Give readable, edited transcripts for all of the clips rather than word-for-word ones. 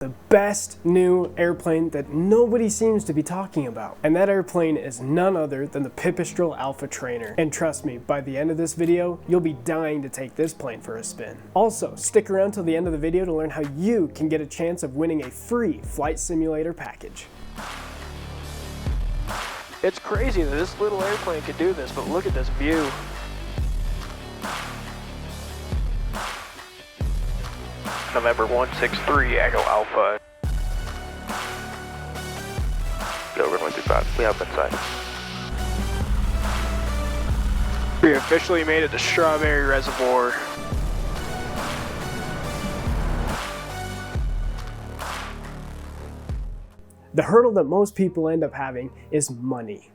The best new airplane that nobody seems to be talking about. And that airplane is none other than the Pipistrel Alpha Trainer. And trust me, by the end of this video, you'll be dying to take this plane for a spin. Also, stick around till the end of the video to learn how you can get a chance of winning a free flight simulator package. It's crazy that this little airplane could do this, but look at this view. November 163, Echo Alpha. Go, we're going to 135. We have inside. We officially made it to Strawberry Reservoir. The hurdle that most people end up having is money.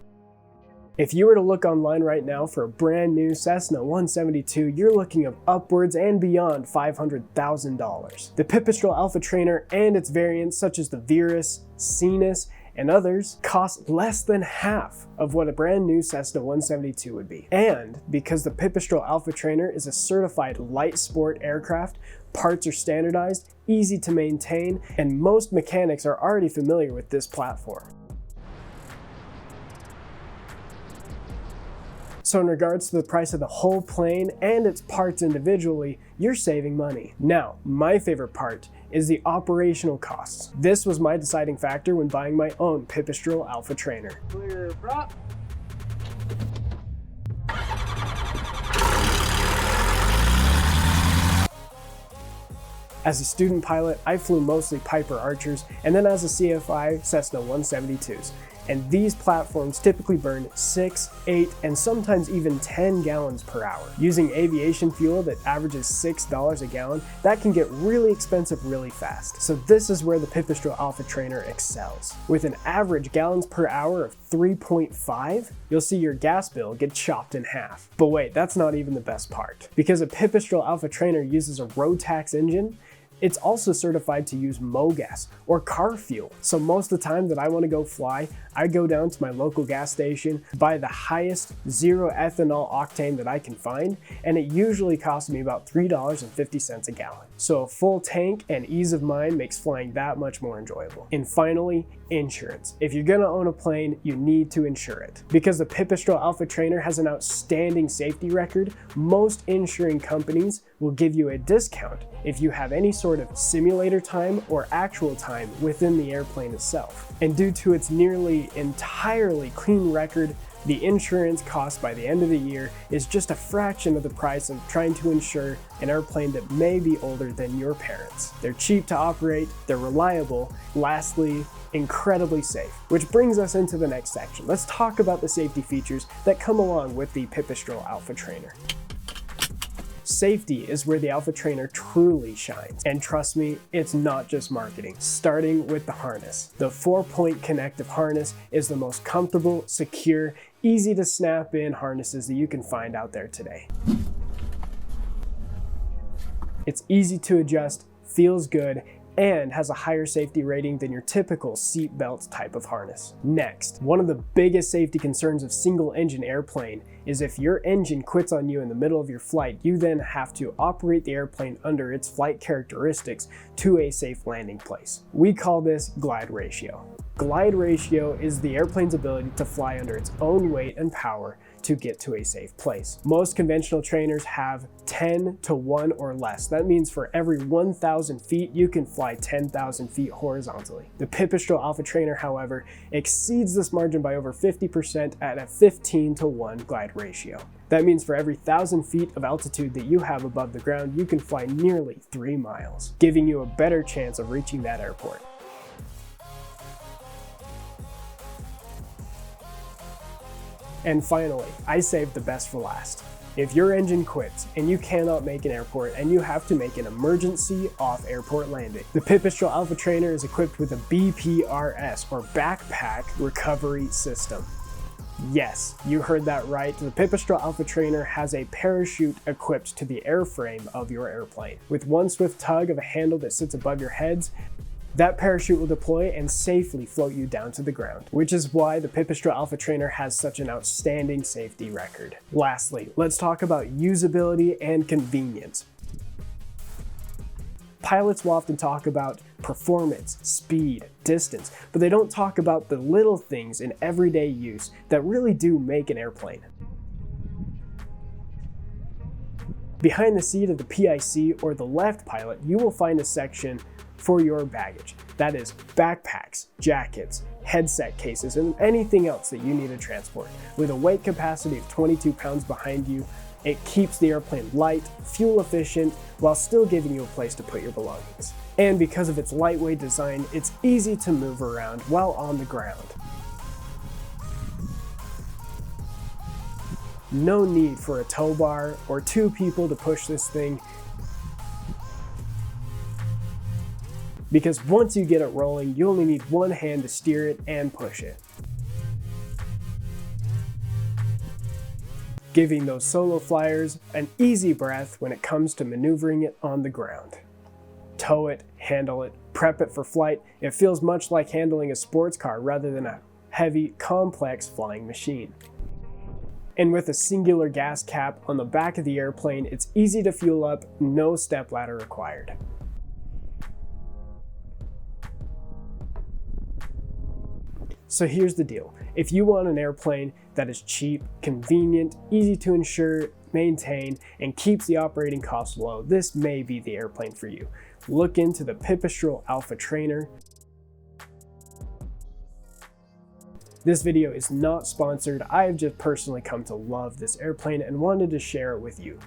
If you were to look online right now for a brand new Cessna 172, you're looking of upwards and beyond $500,000. The Pipistrel Alpha Trainer and its variants such as the Virus, Cetus, and others cost less than half of what a brand new Cessna 172 would be. And because the Pipistrel Alpha Trainer is a certified light sport aircraft, parts are standardized, easy to maintain, and most mechanics are already familiar with this platform. So in regards to the price of the whole plane and its parts individually, you're saving money. Now, my favorite part is the operational costs. This was my deciding factor when buying my own Pipistrel Alpha Trainer. Clear prop. As a student pilot, I flew mostly Piper Archers, and then as a CFI, Cessna 172s. And these platforms typically burn 6, 8, and sometimes even 10 gallons per hour. Using aviation fuel that averages $6 a gallon, that can get really expensive really fast. So this is where the Pipistrel Alpha Trainer excels. With an average gallons per hour of 3.5, you'll see your gas bill get chopped in half. But wait, that's not even the best part. Because a Pipistrel Alpha Trainer uses a Rotax engine, it's also certified to use MoGas or car fuel. So most of the time that I want to go fly, I go down to my local gas station, buy the highest zero ethanol octane that I can find, and it usually costs me about $3.50 a gallon. So a full tank and ease of mind makes flying that much more enjoyable. And finally, insurance. If you're gonna own a plane, you need to insure it. Because the Pipistrel Alpha Trainer has an outstanding safety record, most insuring companies will give you a discount if you have any sort of simulator time or actual time within the airplane itself. And due to its nearly entirely clean record, the insurance cost by the end of the year is just a fraction of the price of trying to insure an airplane that may be older than your parents. They're cheap to operate, they're reliable, lastly, incredibly safe. Which brings us into the next section. Let's talk about the safety features that come along with the Pipistrel Alpha Trainer. Safety is where the Alpha Trainer truly shines. And trust me, it's not just marketing. Starting with the harness. The 4-point connective harness is the most comfortable, secure, easy to snap in harnesses that you can find out there today. It's easy to adjust, feels good, and has a higher safety rating than your typical seat belt type of harness. Next, one of the biggest safety concerns of single engine airplane is if your engine quits on you in the middle of your flight, you then have to operate the airplane under its flight characteristics to a safe landing place. We call this glide ratio. Glide ratio is the airplane's ability to fly under its own weight and power to get to a safe place. Most conventional trainers have 10 to 1 or less. That means for every 1,000 feet, you can fly 10,000 feet horizontally. The Pipistrel Alpha Trainer, however, exceeds this margin by over 50% at a 15 to 1 glide ratio. That means for every 1,000 feet of altitude that you have above the ground, you can fly nearly 3 miles, giving you a better chance of reaching that airport. And finally, I saved the best for last. If your engine quits and you cannot make an airport and you have to make an emergency off-airport landing, the Pipistrel Alpha Trainer is equipped with a BPRS or Backpack Recovery System. Yes, you heard that right. The Pipistrel Alpha Trainer has a parachute equipped to the airframe of your airplane. With one swift tug of a handle that sits above your heads, that parachute will deploy and safely float you down to the ground, which is why the Pipistrel Alpha Trainer has such an outstanding safety record. Lastly, let's talk about usability and convenience. Pilots will often talk about performance, speed, distance, but they don't talk about the little things in everyday use that really do make an airplane. Behind the seat of the PIC or the left pilot, you will find a section for your baggage. That is backpacks, jackets, headset cases, and anything else that you need to transport. With a weight capacity of 22 pounds behind you, it keeps the airplane light, fuel efficient, while still giving you a place to put your belongings. And because of its lightweight design, it's easy to move around while on the ground. No need for a tow bar or 2 people to push this thing, because once you get it rolling, you only need 1 hand to steer it and push it, giving those solo flyers an easy breath when it comes to maneuvering it on the ground. Tow it, handle it, prep it for flight. It feels much like handling a sports car rather than a heavy, complex flying machine. And with a singular gas cap on the back of the airplane, it's easy to fuel up, no stepladder required. So here's the deal. If you want an airplane that is cheap, convenient, easy to insure, maintain, and keeps the operating costs low, this may be the airplane for you. Look into the Pipistrel Alpha Trainer. This video is not sponsored. I have just personally come to love this airplane and wanted to share it with you.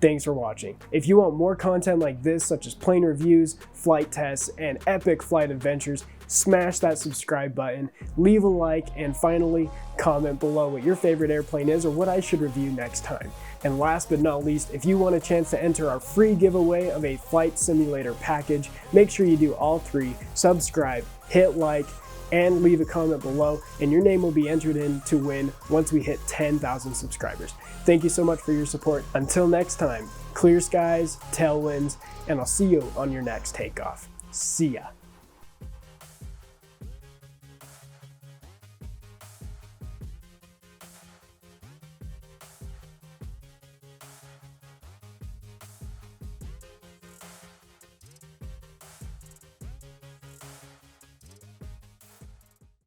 Thanks for watching. If you want more content like this, such as plane reviews, flight tests, and epic flight adventures, smash that subscribe button, leave a like, and finally, comment below what your favorite airplane is or what I should review next time. And last but not least, if you want a chance to enter our free giveaway of a flight simulator package, make sure you do all 3, subscribe, hit like, and leave a comment below, and your name will be entered in to win once we hit 10,000 subscribers. Thank you so much for your support. Until next time, clear skies, tailwinds, and I'll see you on your next takeoff. See ya.